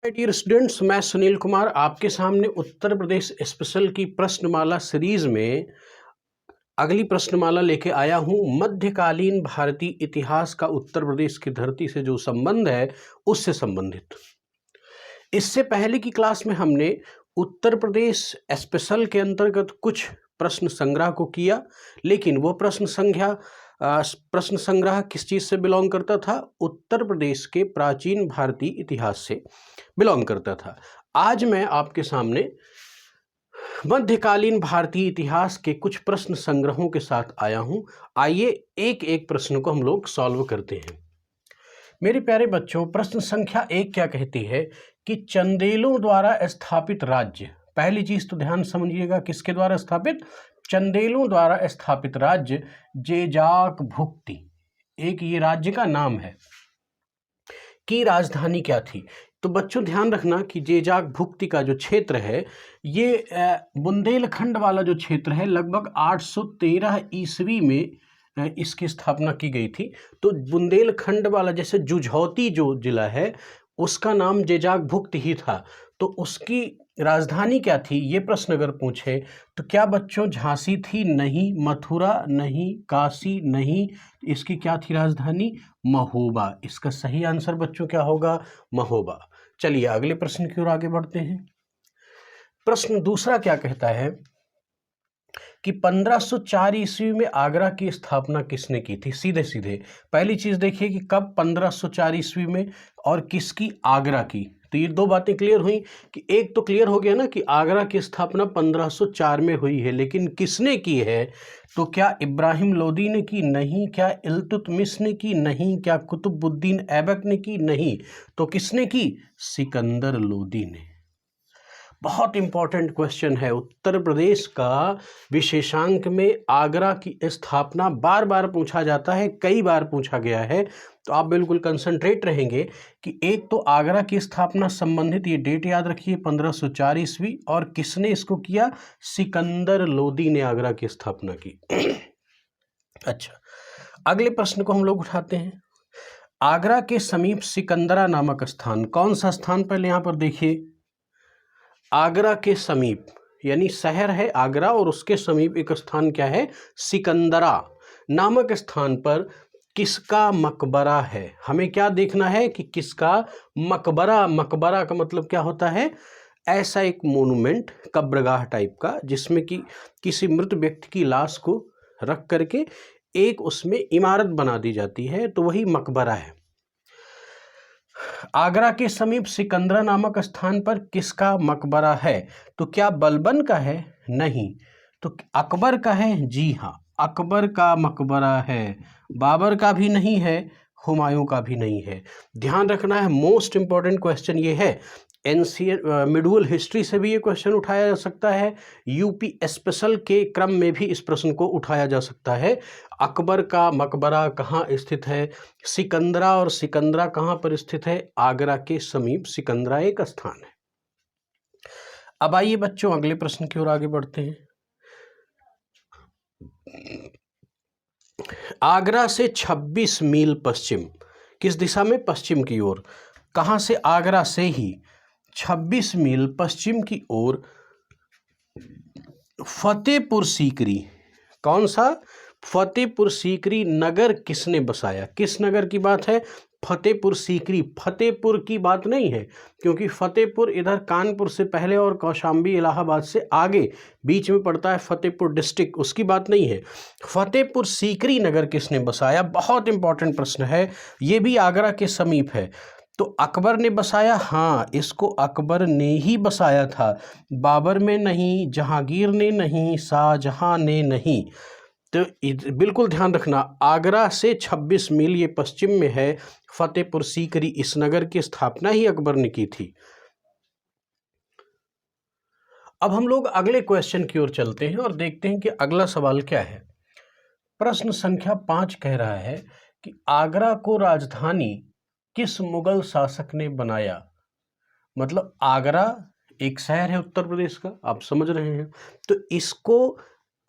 Dear students, मैं सुनील कुमार आपके सामने उत्तर प्रदेश स्पेशल की प्रश्नमाला सीरीज में अगली प्रश्नमाला लेके आया हूं। मध्यकालीन भारतीय इतिहास का उत्तर प्रदेश की धरती से जो संबंध है उससे संबंधित। इससे पहले की क्लास में हमने उत्तर प्रदेश स्पेशल के अंतर्गत कुछ प्रश्न संग्रह को किया, लेकिन वो प्रश्न संग्रह किस चीज से बिलोंग करता था? उत्तर प्रदेश के प्राचीन भारतीय इतिहास से बिलोंग करता था। आज मैं आपके सामने मध्यकालीन भारतीय इतिहास के कुछ प्रश्न संग्रहों के साथ आया हूं। आइए एक एक प्रश्न को हम लोग सॉल्व करते हैं। मेरे प्यारे बच्चों, प्रश्न संख्या 1 क्या कहती है कि चंदेलों द्वारा स्थापित राज्य। पहली चीज तो ध्यान समझिएगा, किसके द्वारा स्थापित? चंदेलों द्वारा स्थापित राज्य जेजाक भुक्ति, एक ये राज्य का नाम है, की राजधानी क्या थी? तो बच्चों ध्यान रखना कि जेजाक भुक्ति का जो क्षेत्र है ये बुंदेलखंड वाला जो क्षेत्र है, लगभग 813 ईस्वी में इसकी स्थापना की गई थी। तो बुंदेलखंड वाला, जैसे जुझौती जो जिला है उसका नाम जेजाक भुक्ति ही था, तो उसकी राजधानी क्या थी? ये प्रश्न अगर पूछे तो क्या बच्चों झांसी थी? नहीं। मथुरा नहीं। काशी नहीं। इसकी क्या थी राजधानी? महोबा। इसका सही आंसर बच्चों क्या होगा? महोबा। चलिए अगले प्रश्न की ओर आगे बढ़ते हैं। प्रश्न दूसरा क्या कहता है कि 1504 ईस्वी में आगरा की स्थापना किसने की थी? सीधे सीधे पहली चीज देखिए कि कब 1504 ईस्वी में और किसकी? आगरा की। तो ये दो बातें क्लियर हुई कि एक तो क्लियर हो गया ना कि आगरा की स्थापना 1504 में हुई है, लेकिन किसने की है? तो क्या इब्राहिम लोदी ने की? नहीं। क्या इल्तुतमिश ने की? नहीं। क्या कुतुबुद्दीन ऐबक ने की? नहीं। तो किसने की? सिकंदर लोदी ने। बहुत इंपॉर्टेंट क्वेश्चन है। उत्तर प्रदेश का विशेषांक में आगरा की स्थापना बार बार पूछा जाता है, कई बार पूछा गया है, तो आप बिल्कुल कंसंट्रेट रहेंगे कि एक तो आगरा की स्थापना संबंधित ये डेट याद रखिए 1504 ईस्वी, और किसने इसको किया? सिकंदर लोदी ने आगरा की स्थापना की। अच्छा, अगले प्रश्न को हम लोग उठाते हैं। आगरा के समीप सिकंदरा नामक स्थान, कौन सा स्थान? पहले यहां पर देखिए, आगरा के समीप यानी शहर है आगरा और उसके समीप एक स्थान क्या है? सिकंदरा नामक स्थान पर किसका मकबरा है? हमें क्या देखना है कि किसका मकबरा। मकबरा का मतलब क्या होता है? ऐसा एक मोनूमेंट, कब्रगाह टाइप का, जिसमें कि किसी मृत व्यक्ति की लाश को रख करके एक उसमें इमारत बना दी जाती है, तो वही मकबरा है। आगरा के समीप सिकंदरा नामक स्थान पर किसका मकबरा है? तो क्या बलबन का है? नहीं। तो अकबर का है? जी हाँ, अकबर का मकबरा है। बाबर का भी नहीं है, हुमायूं का भी नहीं है। ध्यान रखना है, मोस्ट इंपॉर्टेंट क्वेश्चन ये है। एंशिएंट मिडुअल हिस्ट्री से भी ये क्वेश्चन उठाया जा सकता है, यूपी स्पेशल के क्रम में भी इस प्रश्न को उठाया जा सकता है। अकबर का मकबरा कहाँ स्थित है? सिकंदरा। और सिकंदरा कहाँ पर स्थित है? आगरा के समीप सिकंदरा एक स्थान है। अब आइए बच्चों अगले प्रश्न की ओर आगे बढ़ते हैं। आगरा से 26 मील पश्चिम, किस दिशा में? पश्चिम की ओर। कहां से? आगरा से ही 26 मील पश्चिम की ओर फतेहपुर सीकरी। कौन सा? फतेहपुर सीकरी नगर किसने बसाया? किस नगर की बात है? फतेहपुर सीकरी। फतेहपुर की बात नहीं है, क्योंकि फतेहपुर इधर कानपुर से पहले और कौशाम्बी इलाहाबाद से आगे बीच में पड़ता है फतेहपुर डिस्ट्रिक्ट, उसकी बात नहीं है। फतेहपुर सीकरी नगर किसने बसाया? बहुत इंपॉर्टेंट प्रश्न है, ये भी आगरा के समीप है। तो अकबर ने बसाया? हाँ, इसको अकबर ने ही बसाया था, बाबर में नहीं, जहांगीर ने नहीं, शाहजहां ने नहीं। तो बिल्कुल ध्यान रखना, आगरा से 26 मील ये पश्चिम में है फतेहपुर सीकरी। इस नगर की स्थापना ही अकबर ने की थी। अब हम लोग अगले क्वेश्चन की ओर चलते हैं और देखते हैं कि अगला सवाल क्या है। प्रश्न संख्या 5 कह रहा है कि आगरा को राजधानी किस मुगल शासक ने बनाया? मतलब आगरा एक शहर है उत्तर प्रदेश का, आप समझ रहे हैं, तो इसको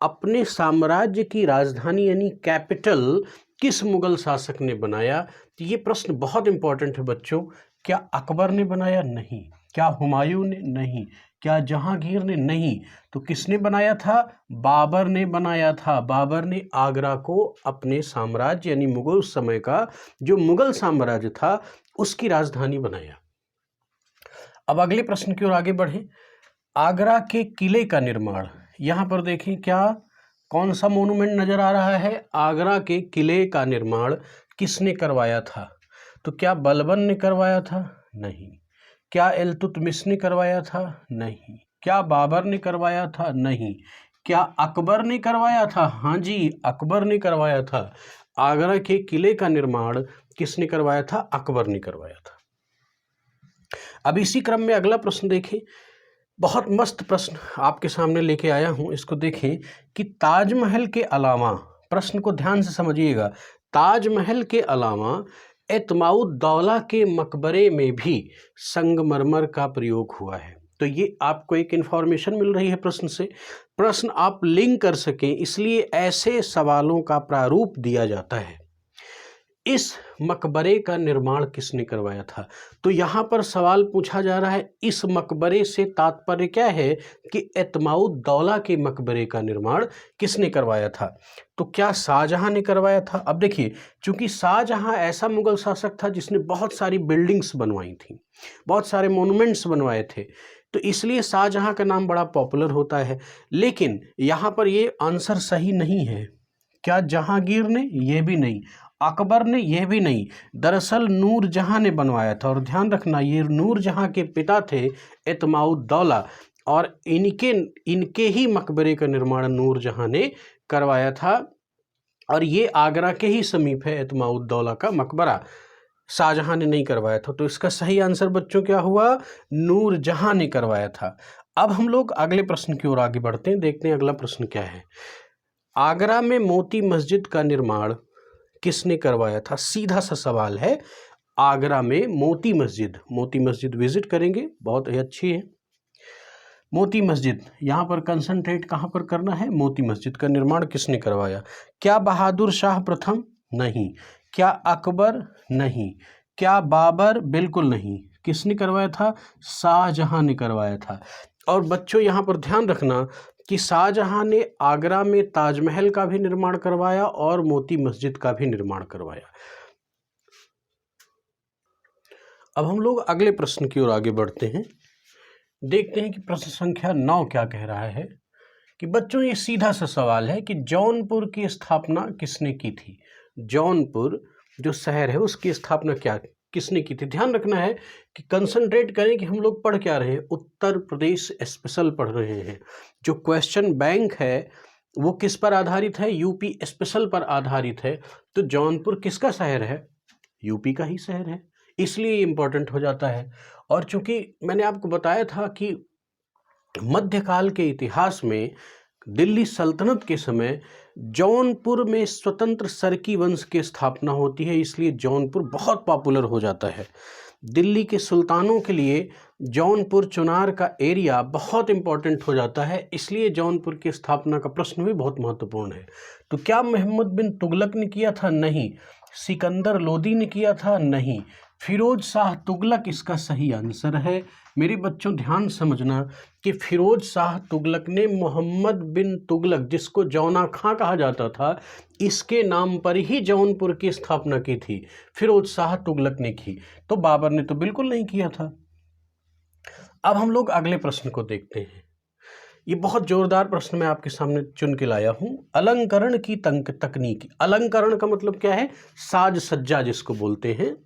अपने साम्राज्य की राजधानी यानी कैपिटल किस मुगल शासक ने बनाया? तो ये प्रश्न बहुत इंपॉर्टेंट है बच्चों। क्या अकबर ने बनाया? नहीं। क्या हुमायूं ने? नहीं। क्या जहांगीर ने? नहीं। तो किसने बनाया था? बाबर ने बनाया था। बाबर ने आगरा को अपने साम्राज्य यानी मुगल उस समय का जो मुगल साम्राज्य था उसकी राजधानी बनाया। अब अगले प्रश्न की ओर आगे बढ़े। आगरा के किले का निर्माण, यहां पर देखें क्या कौन सा मोन्यूमेंट नजर आ रहा है? आगरा के किले का निर्माण किसने करवाया था? तो क्या बलबन ने करवाया था? नहीं। क्या इल्तुतमिश ने करवाया था? नहीं। क्या बाबर ने करवाया था? नहीं। क्या अकबर ने करवाया था? हाँ जी, अकबर ने करवाया था। आगरा के किले का निर्माण किसने करवाया था? अकबर ने करवाया था। अब इसी क्रम में अगला प्रश्न देखें, बहुत मस्त प्रश्न आपके सामने लेके आया हूं, इसको देखें कि ताजमहल के अलावा, प्रश्न को ध्यान से समझिएगा, ताजमहल के अलावा एतमाउद्दौला के मकबरे में भी संगमरमर का प्रयोग हुआ है। तो ये आपको एक इंफॉर्मेशन मिल रही है प्रश्न से, प्रश्न आप लिंक कर सकें, इसलिए ऐसे सवालों का प्रारूप दिया जाता है। इस मकबरे का निर्माण किसने करवाया था? तो यहाँ पर सवाल पूछा जा रहा है, इस मकबरे से तात्पर्य क्या है कि एतमाउद्दौला के मकबरे का निर्माण किसने करवाया था? तो क्या शाहजहां ने करवाया था? अब देखिए, चूंकि शाहजहां ऐसा मुगल शासक था जिसने बहुत सारी बिल्डिंग्स बनवाई थी, बहुत सारे मोन्यूमेंट्स बनवाए थे, तो इसलिए शाहजहां का नाम बड़ा पॉपुलर होता है। लेकिन यहाँ पर ये आंसर सही नहीं है। क्या जहांगीर ने? यह भी नहीं। अकबर ने? यह भी नहीं। दरअसल नूरजहां ने बनवाया था, और ध्यान रखना ये नूरजहां के पिता थे एतमाउद्दौला, और इनके ही मकबरे का निर्माण नूरजहां ने करवाया था, और ये आगरा के ही समीप है एतमाउद्दौला का मकबरा, शाहजहां ने नहीं करवाया था। तो इसका सही आंसर बच्चों क्या हुआ? नूरजहां ने करवाया था। अब हम लोग अगले प्रश्न की ओर आगे बढ़ते हैं, देखते हैं अगला प्रश्न क्या है। आगरा में मोती मस्जिद का निर्माण किसने करवाया था? सीधा सा सवाल है। आगरा में मोती मस्जिद विजिट करेंगे, बहुत ही अच्छी है मोती मस्जिद। यहाँ पर कंसंट्रेट कहाँ पर करना है? मोती मस्जिद का निर्माण किसने करवाया? क्या बहादुर शाह प्रथम? नहीं। क्या अकबर? नहीं। क्या बाबर? बिल्कुल नहीं। किसने करवाया था? शाहजहां ने करवाया था। और बच्चों यहाँ पर ध्यान रखना कि शाहजहां ने आगरा में ताजमहल का भी निर्माण करवाया और मोती मस्जिद का भी निर्माण करवाया। अब हम लोग अगले प्रश्न की ओर आगे बढ़ते हैं, देखते हैं कि प्रश्न संख्या 9 क्या कह रहा है कि बच्चों ये सीधा सा सवाल है कि जौनपुर की स्थापना किसने की थी? जौनपुर जो शहर है उसकी स्थापना किसने की थी? ध्यान रखना है कि कंसंट्रेट करें कि हम लोग पढ़ क्या रहे हैं, उत्तर प्रदेश स्पेशल पढ़ रहे हैं। जो क्वेश्चन बैंक है वो किस पर आधारित है? यूपी स्पेशल पर आधारित है। तो जौनपुर किसका शहर है? यूपी का ही शहर है, इसलिए इंपॉर्टेंट हो जाता है। और चूंकि मैंने आपको बताया था कि मध्यकाल के इतिहास में दिल्ली सल्तनत के समय जौनपुर में स्वतंत्र सरकी वंश की स्थापना होती है, इसलिए जौनपुर बहुत पॉपुलर हो जाता है। दिल्ली के सुल्तानों के लिए जौनपुर चुनार का एरिया बहुत इंपॉर्टेंट हो जाता है, इसलिए जौनपुर की स्थापना का प्रश्न भी बहुत महत्वपूर्ण है। तो क्या मोहम्मद बिन तुगलक ने किया था? नहीं। सिकंदर लोदी ने किया था? नहीं। फिरोज शाह तुगलक इसका सही आंसर है। मेरे बच्चों ध्यान समझना कि फिरोज शाह तुगलक ने मोहम्मद बिन तुगलक, जिसको जौना खां कहा जाता था, इसके नाम पर ही जौनपुर की स्थापना की थी, फिरोज शाह तुगलक ने की। तो बाबर ने तो बिल्कुल नहीं किया था। अब हम लोग अगले प्रश्न को देखते हैं। ये बहुत जोरदार प्रश्न मैं आपके सामने चुन के लाया हूं। अलंकरण की तकनीक। अलंकरण का मतलब क्या है? साज सज्जा जिसको बोलते हैं,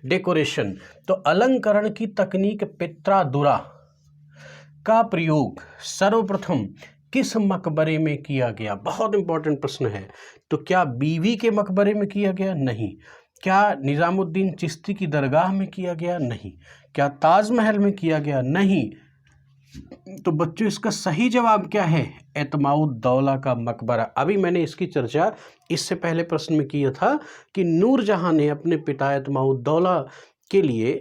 डेकोरेशन। तो अलंकरण की तकनीक पित्रादुरा का प्रयोग सर्वप्रथम किस मकबरे में किया गया? बहुत इंपॉर्टेंट प्रश्न है। तो क्या बीवी के मकबरे में किया गया? नहीं। क्या निजामुद्दीन चिश्ती की दरगाह में किया गया? नहीं। क्या ताजमहल में किया गया? नहीं। तो बच्चों इसका सही जवाब क्या है? एतमाउद्दौला का मकबरा। अभी मैंने इसकी चर्चा इससे पहले प्रश्न में किया था कि नूरजहां ने अपने पिता एतमाउद्दौला के लिए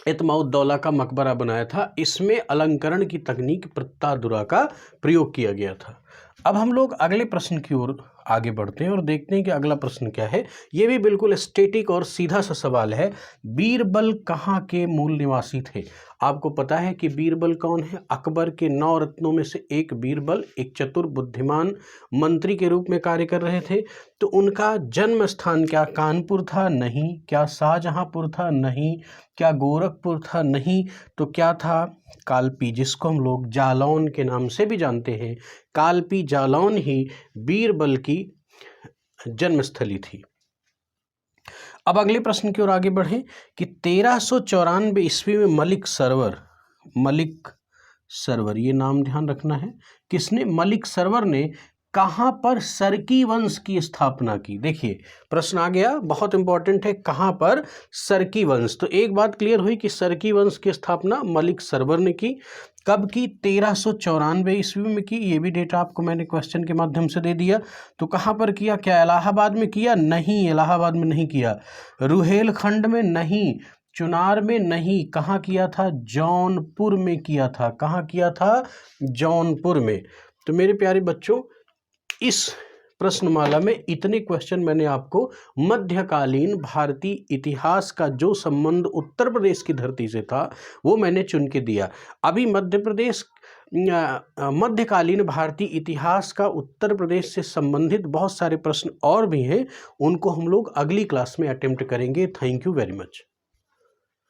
एतमाउद्दौला का मकबरा बनाया था। इसमें अलंकरण की तकनीक पित्रादुरा का प्रयोग किया गया था। अब हम लोग अगले प्रश्न की ओर आगे बढ़ते हैं और देखते हैं कि अगला प्रश्न क्या है। ये भी बिल्कुल स्टैटिक और सीधा सा सवाल है। बीरबल कहाँ के मूल निवासी थे? आपको पता है कि बीरबल कौन है? अकबर के 9 रत्नों में से एक बीरबल एक चतुर बुद्धिमान मंत्री के रूप में कार्य कर रहे थे। तो उनका जन्म स्थान क्या कानपुर था? नहीं। क्या शाहजहांपुर था? नहीं। क्या गोरखपुर था? नहीं। तो क्या था? कालपी, जिसको हम लोग जालौन के नाम से भी जानते हैं। कालपी जालौन ही बीरबल की जन्मस्थली थी। अब अगले प्रश्न की ओर आगे बढ़ें कि 1394 ईस्वी में मलिक सरवर, ये नाम ध्यान रखना है, किसने? मलिक सरवर ने कहाँ पर सरकी वंश की स्थापना की? देखिए प्रश्न आ गया, बहुत इंपॉर्टेंट है, कहाँ पर सरकी वंश। तो एक बात क्लियर हुई कि सरकी वंश की स्थापना मलिक सरवर ने की। कब की? 1394 ईस्वी में की। ये भी डेटा आपको मैंने क्वेश्चन के माध्यम से दे दिया। तो कहाँ पर किया? क्या इलाहाबाद में किया? नहीं, इलाहाबाद में नहीं किया। रुहेलखंड में? नहीं। चुनार में? नहीं। कहाँ किया था? जौनपुर में किया था। कहाँ किया था? जौनपुर में। तो मेरे प्यारे बच्चों, इस प्रश्नमाला में इतने क्वेश्चन मैंने आपको मध्यकालीन भारतीय इतिहास का जो संबंध उत्तर प्रदेश की धरती से था वो मैंने चुन के दिया। अभी मध्यकालीन भारतीय इतिहास का उत्तर प्रदेश से संबंधित बहुत सारे प्रश्न और भी हैं, उनको हम लोग अगली क्लास में अटेम्प्ट करेंगे। Thank you very much.